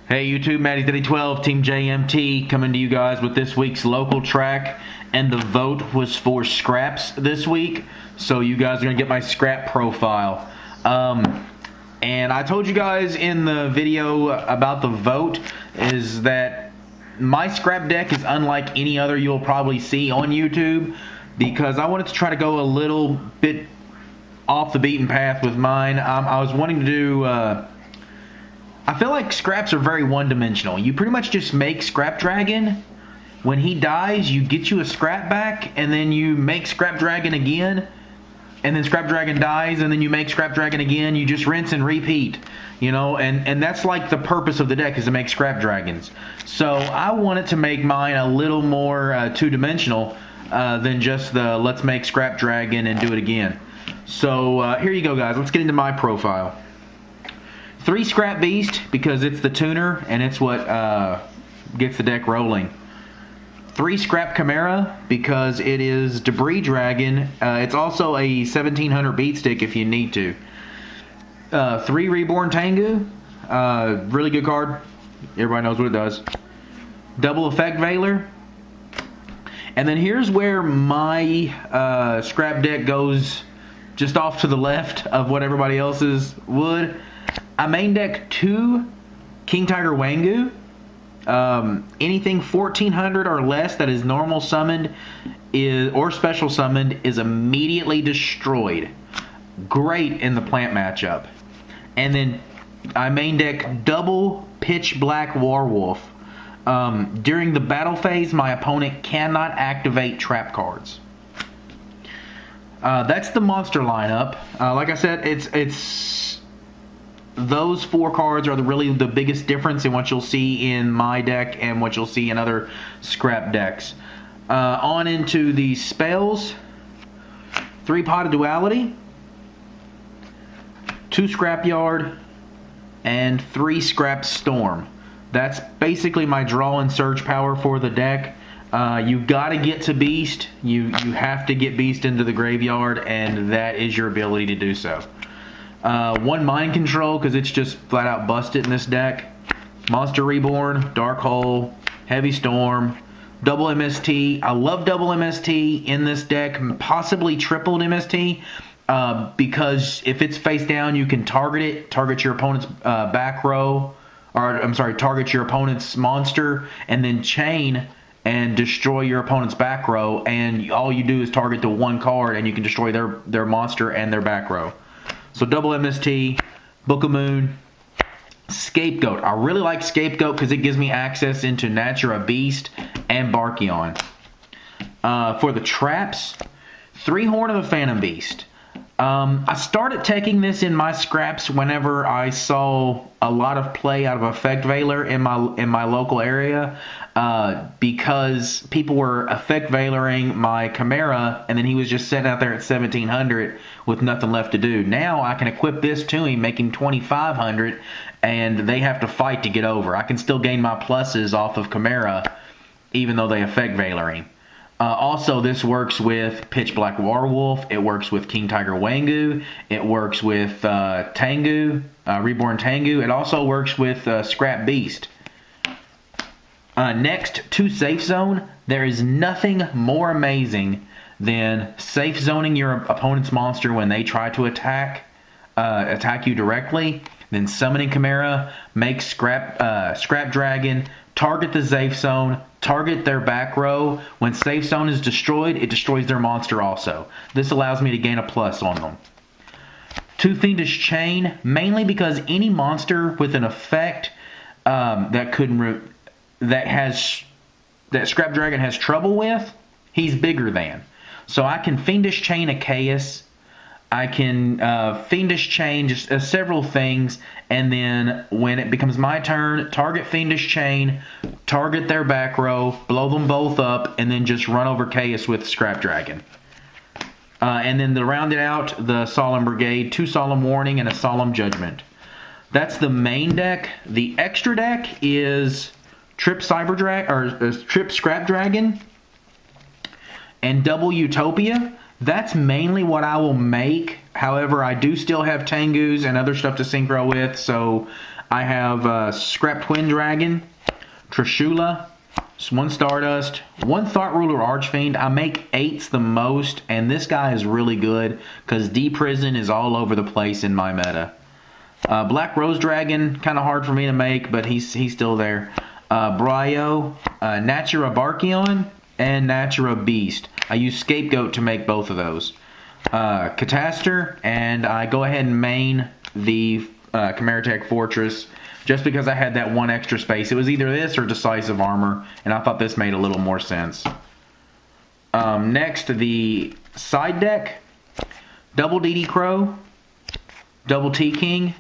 Hey YouTube, Matty 12, Team JMT, coming to you guys with this week's local track, and the vote was for scraps this week, so you guys are going to get my scrap profile. And I told you guys in the video about the vote is that my scrap deck is unlike any other you'll probably see on YouTube, because I wanted to try to go a little bit off the beaten path with mine. I was wanting to do... I feel like scraps are very one-dimensional. You pretty much just make Scrap Dragon. When he dies, you get you a scrap back, and then you make Scrap Dragon again, and then Scrap Dragon dies, and then you make Scrap Dragon again. You just rinse and repeat, you know, and that's like the purpose of the deck, is to make Scrap Dragons. So I wanted to make mine a little more two-dimensional than just the let's make Scrap Dragon and do it again. So here you go, guys. Let's get into my profile. 3 Scrap Beast, because it's the tuner and it's what gets the deck rolling. 3 Scrap Chimera, because it is Debris Dragon. It's also a 1700 beat stick if you need to. 3 Reborn Tengu, really good card. Everybody knows what it does. Double Effect Veiler. And then here's where my scrap deck goes just off to the left of what everybody else's would. I main deck 2 King Tiger Wangu. Anything 1400 or less that is normal summoned or special summoned is immediately destroyed. Great in the plant matchup. And then I main deck double Pitch Black Warwolf. During the battle phase, my opponent cannot activate trap cards. That's the monster lineup. Like I said, it's those 4 cards are really the biggest difference in what you'll see in my deck and what you'll see in other scrap decks. On into the spells. 3 Pot of Duality, 2 Scrapyard, and 3 Scrap Storm. That's basically my draw and search power for the deck. You gotta get to Beast. You have to get Beast into the graveyard, and that is your ability to do so. 1 Mind Control, because it's just flat out busted in this deck. Monster Reborn, Dark Hole, Heavy Storm, double MST. I love double MST in this deck, possibly tripled MST, because if it's face down, you can target it, target your opponent's back row, or I'm sorry, target your opponent's monster, and then chain and destroy your opponent's back row, and all you do is target the 1 card, and you can destroy their monster and their back row. So double MST, Book of Moon, Scapegoat. I really like Scapegoat because it gives me access into Natura Beast and Barkion. For the traps, 3 Horn of the Phantom Beast. I started taking this in my scraps whenever I saw a lot of play out of Effect Veiler in my local area, because people were Effect Veilering my Chimera, and then he was just sitting out there at 1700 with nothing left to do. Now I can equip this to him, make him 2500, and they have to fight to get over. I can still gain my pluses off of Chimera, even though they Effect Veiler him. Also, this works with Pitch Black Warwolf. It works with King Tiger Wangu. It works with Tengu, Reborn Tengu. It also works with Scrap Beast. Next, to Safe Zone. There is nothing more amazing than safe zoning your opponent's monster when they try to attack you directly. Then summoning Chimera, make Scrap Dragon, target the safe zone, target their back row. When safe zone is destroyed, it destroys their monster also. This allows me to gain a plus on them. 2 Fiendish Chain, mainly because any monster with an effect that Scrap Dragon has trouble with, he's bigger than. So I can Fiendish Chain a Chaos. I can Fiendish Chain just several things, and then when it becomes my turn, target Fiendish Chain, target their back row, blow them both up, and then just run over Chaos with Scrap Dragon. And then to round it out, the Solemn Brigade, 2 Solemn Warning and a Solemn Judgment. That's the main deck. The extra deck is Trip Scrap Dragon and double Utopia. That's mainly what I will make. However, I do still have Tengus and other stuff to synchro with, so I have Scrap Twin Dragon, Trishula, 1 Stardust, 1 Thought Ruler Archfiend. I make 8s the most, and this guy is really good because D-Prison is all over the place in my meta. Black Rose Dragon, kind of hard for me to make, but he's still there. YuGiOh, Natura Barkion, and Natura Beast. I use Scapegoat to make both of those. Catastor, and I go ahead and main the Chimeratech Fortress just because I had that 1 extra space. It was either this or Decisive Armor, and I thought this made a little more sense. Next, the side deck. Double DD Crow, double T-King.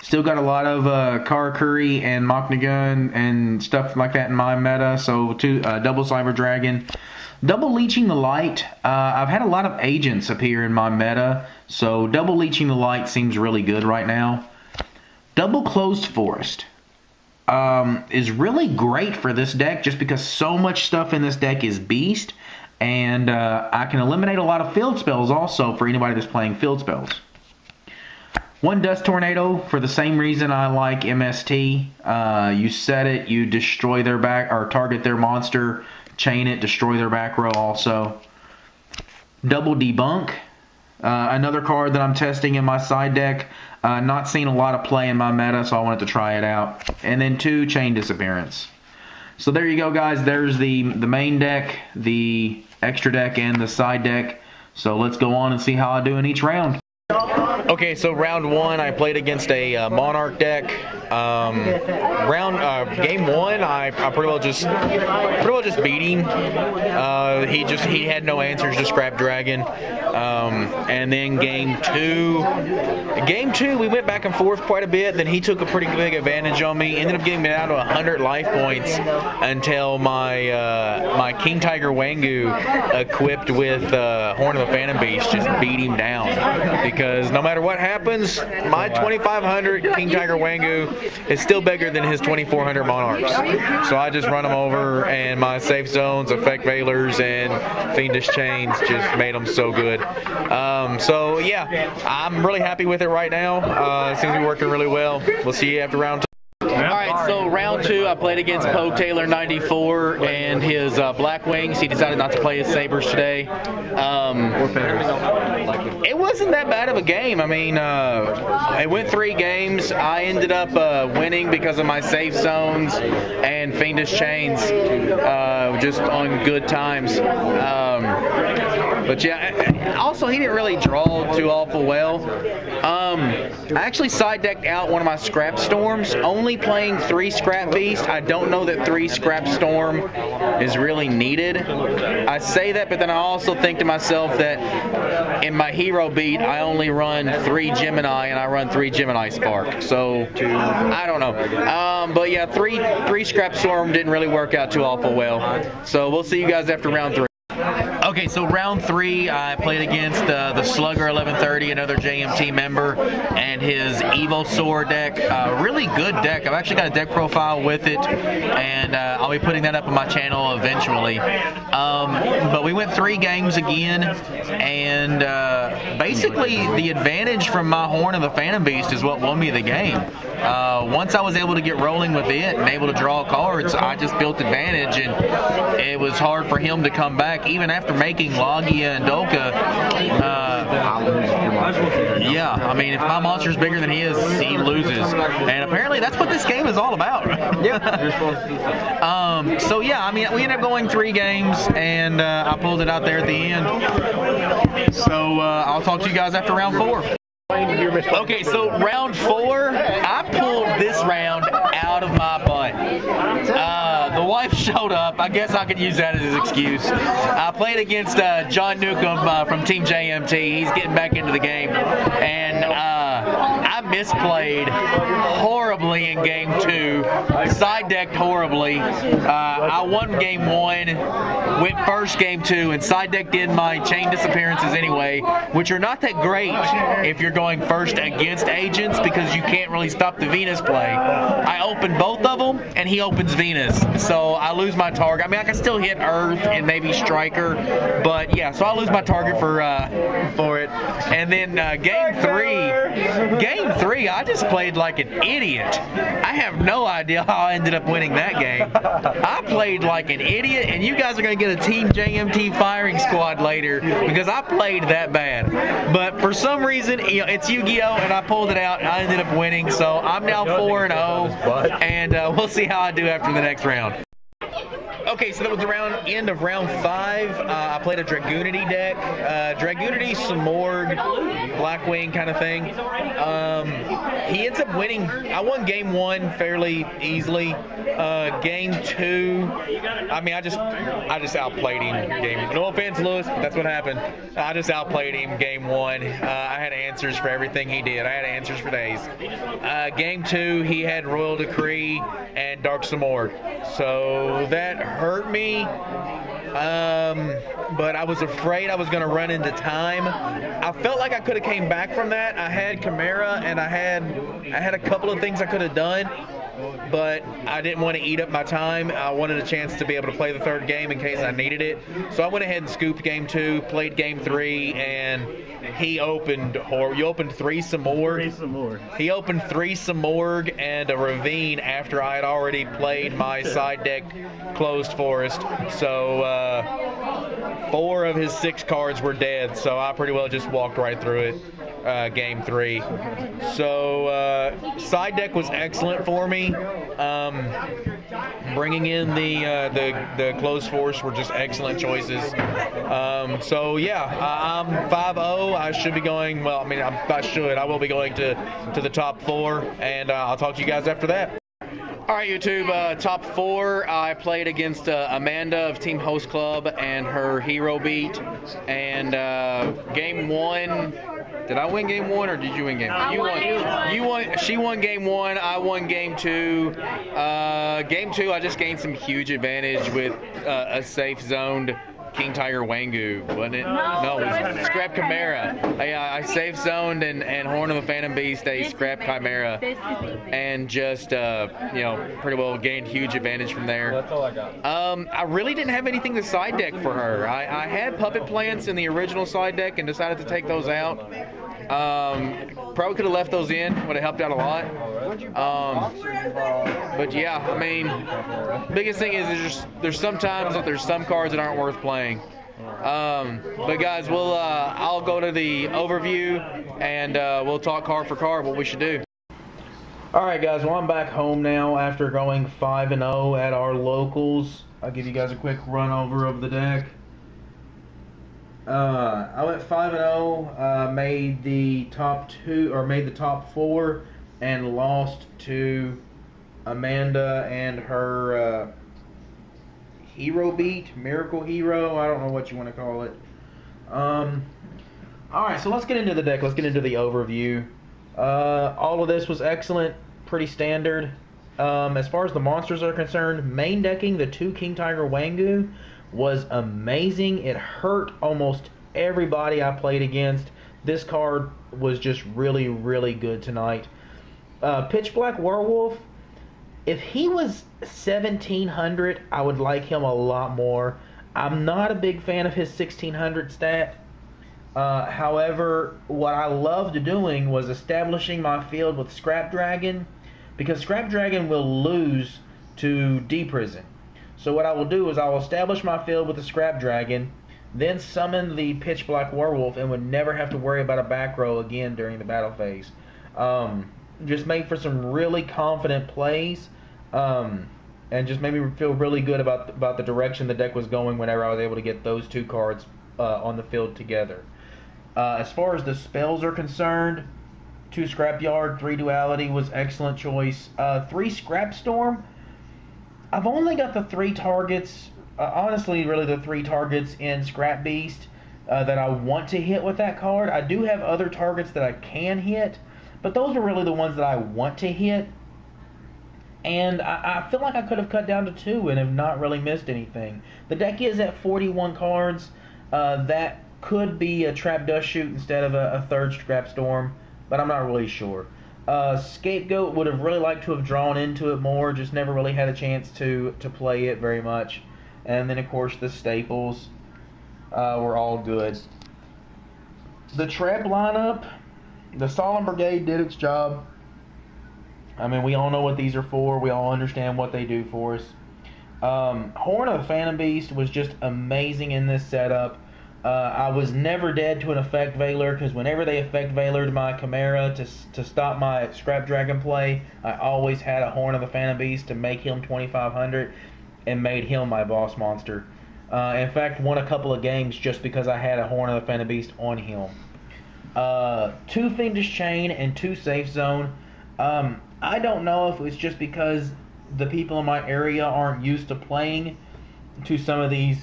Still got a lot of Karakuri and Machnagun and stuff like that in my meta. So double Cyber Dragon. Double Leeching the Light. I've had a lot of agents appear in my meta. So double Leeching the Light seems really good right now. Double Closed Forest is really great for this deck just because so much stuff in this deck is beast. And I can eliminate a lot of field spells also for anybody that's playing field spells. 1 Dust Tornado for the same reason I like MST. You set it, you destroy their back or target their monster, chain it, destroy their back row also. Double Debunk, another card that I'm testing in my side deck. Not seeing a lot of play in my meta, so I wanted to try it out. And then 2 Chain Disappearance. So there you go, guys. There's the main deck, the extra deck, and the side deck. So let's go on and see how I do in each round. Okay, so round 1, I played against a Monarch deck. Game 1, I pretty well just beat him. He had no answers to Scrap Dragon. And then game 2, we went back and forth quite a bit. Then he took a pretty big advantage on me. Ended up getting me down to 100 life points until my King Tiger Wangu equipped with Horn of the Phantom Beast just beat him down. Because no matter what happens, my 2500 King Tiger Wangu is still bigger than his 2400 Monarchs. So I just run them over, and my safe zones, effect veilers, and fiendish chains just made them so good. So yeah, I'm really happy with it right now. It seems to be working really well. We'll see you after round 2. Alright, so round 2, I played against Poe Taylor 94 and his Black Wings. He decided not to play his Sabres today. It wasn't that bad of a game. I mean, it went 3 games. I ended up winning because of my safe zones and fiendish chains, just on good times. But yeah, also he didn't really draw too awful well. I actually side decked out one of my Scrap Storms, only playing 3 Scrap Beast. I don't know that 3 Scrap Storm is really needed. I say that, but then I also think to myself that in my hero beat, I only run 3 Gemini, and I run 3 Gemini Spark. So, I don't know. But yeah, 3 Scrap Storm didn't really work out too awful well. So we'll see you guys after round 3. Okay, so round 3, I played against the Slugger 1130, another JMT member, and his Evo Sword deck. Really good deck. I've actually got a deck profile with it, and I'll be putting that up on my channel eventually. But we went 3 games again, and basically the advantage from my Horn of the Phantom Beast is what won me the game. Once I was able to get rolling with it and able to draw cards, I just built advantage, and it was hard for him to come back. Even after making Logia and Dolka, yeah, I mean, if my monster's bigger than he loses. And apparently that's what this game is all about. So yeah, I mean, we ended up going 3 games, and I pulled it out there at the end. So I'll talk to you guys after round 4. Okay, so round 4, I pulled this round out of my butt. The wife showed up. I guess I could use that as his excuse. I played against John Newcomb from Team JMT. He's getting back into the game. And I misplayed horribly in game 2. Side decked horribly. I won game 1, went first game 2, and side decked in my chain disappearances anyway, which are not that great if you're going first against agents because you can't really stop the Venus play. I open both of them, and he opens Venus. So I lose my target. I mean, I can still hit Earth and maybe Striker, but yeah. So I lose my target for it. And then game three, I just played like an idiot. I have no idea how I ended up winning that game. I played like an idiot, and you guys are going to get a Team JMT firing squad later because I played that bad. But for some reason, it's Yu-Gi-Oh, and I pulled it out, and I ended up winning. So I'm now 4-0, and we'll see how I do after the next round. Okay, so that was the end of round 5. I played a Dragoonity deck. Dragoonity, Samorg, Blackwing kind of thing. He ends up winning. I won game 1 fairly easily. Game 2, I mean, I just outplayed him. No offense, Lewis, but that's what happened. I just outplayed him game 1. I had answers for everything he did. I had answers for days. Game 2, he had Royal Decree and Dark Samorg. So that hurt me, but I was afraid I was going to run into time. I felt like I could have came back from that. I had Chimera, and I had a couple of things I could have done, but I didn't want to eat up my time. I wanted a chance to be able to play the 3rd game in case I needed it. So I went ahead and scooped game 2, played game 3, and he opened, or you opened 3 Samorg. He opened 3 Samorg and a Ravine after I had already played my side deck Closed Forest. So 4 of his 6 cards were dead, so I pretty well just walked right through it. Game 3. So side deck was excellent for me. Bringing in the Closed Forest were just excellent choices. So yeah, I'm 5-0. I should be going. Well, I mean, I will be going to the top 4, and I'll talk to you guys after that. All right, YouTube, top 4. I played against Amanda of Team Host Club and her Hero Beat. And game 1, did I win game 1 or did you win game 1? You won. She won game 1. I won game 2. Game 2, I just gained some huge advantage with a safe zoned King Tiger Wangu, wasn't it? No, it was Scrap Chimera. I safe zoned and Horn of the Phantom Beast, a Scrap Chimera, and just pretty well gained huge advantage from there. That's all I got. I really didn't have anything to side deck for her. I had Puppet Plants in the original side deck and decided to take those out. Probably could have left those in, would have helped out a lot. But yeah, I mean, biggest thing is there's sometimes that there's some cards that aren't worth playing. But guys, I'll go to the overview and we'll talk card for card what we should do. Alright guys, well I'm back home now after going 5-0 at our locals. I'll give you guys a quick run over of the deck. I went 5-0, made the top 4, and lost to Amanda and her Hero Beat, Miracle Hero. I don't know what you want to call it. Alright, so let's get into the deck. Let's get into the overview. All of this was excellent, pretty standard. As far as the monsters are concerned, main decking the 2 King Tiger Wangu was amazing. It hurt almost everybody I played against. This card was just really, really good tonight. Pitch Black Werewolf, if he was 1700, I would like him a lot more. I'm not a big fan of his 1600 stat. However, what I loved doing was establishing my field with Scrap Dragon, because Scrap Dragon will lose to D-Prison. So what I will do is I will establish my field with the Scrap Dragon, then summon the Pitch Black Werewolf, and would never have to worry about a back row again during the battle phase. Just made for some really confident plays, and just made me feel really good about the direction the deck was going whenever I was able to get those 2 cards on the field together. As far as the spells are concerned, 2 Scrapyard, 3 Duality was excellent choice. 3 Scrap Storm. I've only got the 3 targets, honestly, really the 3 targets in Scrap Beast that I want to hit with that card. I do have other targets that I can hit, but those are really the ones that I want to hit. And I feel like I could have cut down to 2 and have not really missed anything. The deck is at 41 cards. That could be a Trap Dust Shoot instead of a 3rd Scrap Storm, but I'm not really sure. Scapegoat would have really liked to have drawn into it more, just never really had a chance to play it very much. And then, of course, the staples were all good. The trap lineup, the Solemn Brigade did its job. I mean, we all know what these are for. We all understand what they do for us. Horn of the Phantom Beast was just amazing in this setup. I was never dead to an Effect Veiler, because whenever they Effect Veilered my Chimera to stop my Scrap Dragon play, I always had a Horn of the Phantom Beast to make him 2500 and made him my boss monster. In fact, won a couple of games just because I had a Horn of the Phantom Beast on him. 2 Fiendish Chain and 2 Safe Zone. I don't know if it's just because the people in my area aren't used to playing to some of these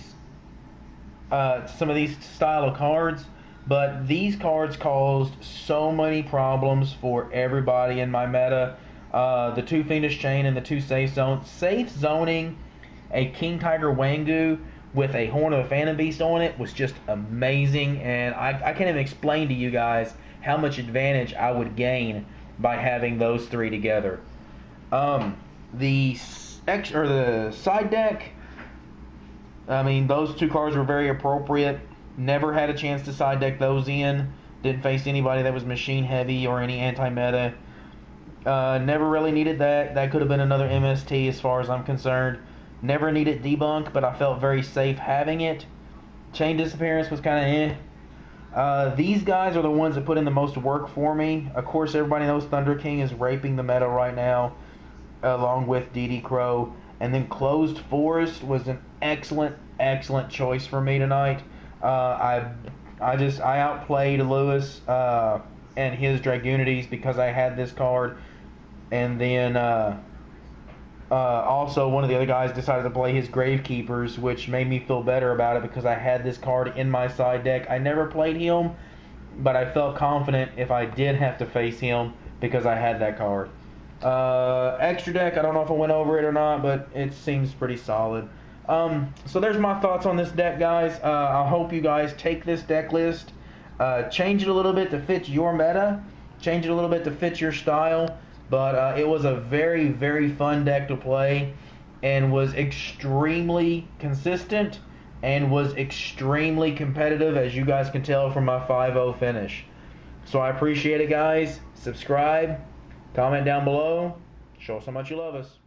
style of cards, but these cards caused so many problems for everybody in my meta. The 2 Fiendish Chain and the 2 Safe Zone. Safe zoning a King Tiger Wangu with a Horn of the Phantom Beast on it was just amazing, and I can't even explain to you guys how much advantage I would gain by having those 3 together. The side deck, I mean, those 2 cards were very appropriate. Never had a chance to side deck those in. Didn't face anybody that was machine heavy or any anti-meta. Never really needed that. That could have been another MST as far as I'm concerned. Never needed debunk, but I felt very safe having it. Chain Disappearance was kind of these guys are the ones that put in the most work for me. Of course, everybody knows Thunder King is raping the meta right now, along with DD Crow. And then Closed Forest was an excellent choice for me tonight. I outplayed Lewis and his Dragoonities because I had this card. And then also one of the other guys decided to play his Gravekeepers, which made me feel better about it because I had this card in my side deck. I never played him, but I felt confident if I did have to face him because I had that card. Extra deck, I don't know if I went over it or not, but it seems pretty solid. So there's my thoughts on this deck, guys. I hope you guys take this deck list, change it a little bit to fit your meta, change it a little bit to fit your style. But it was a very fun deck to play, and was extremely consistent, and was extremely competitive, as you guys can tell from my 5-0 finish. So I appreciate it, guys. Subscribe, comment down below, show us how much you love us.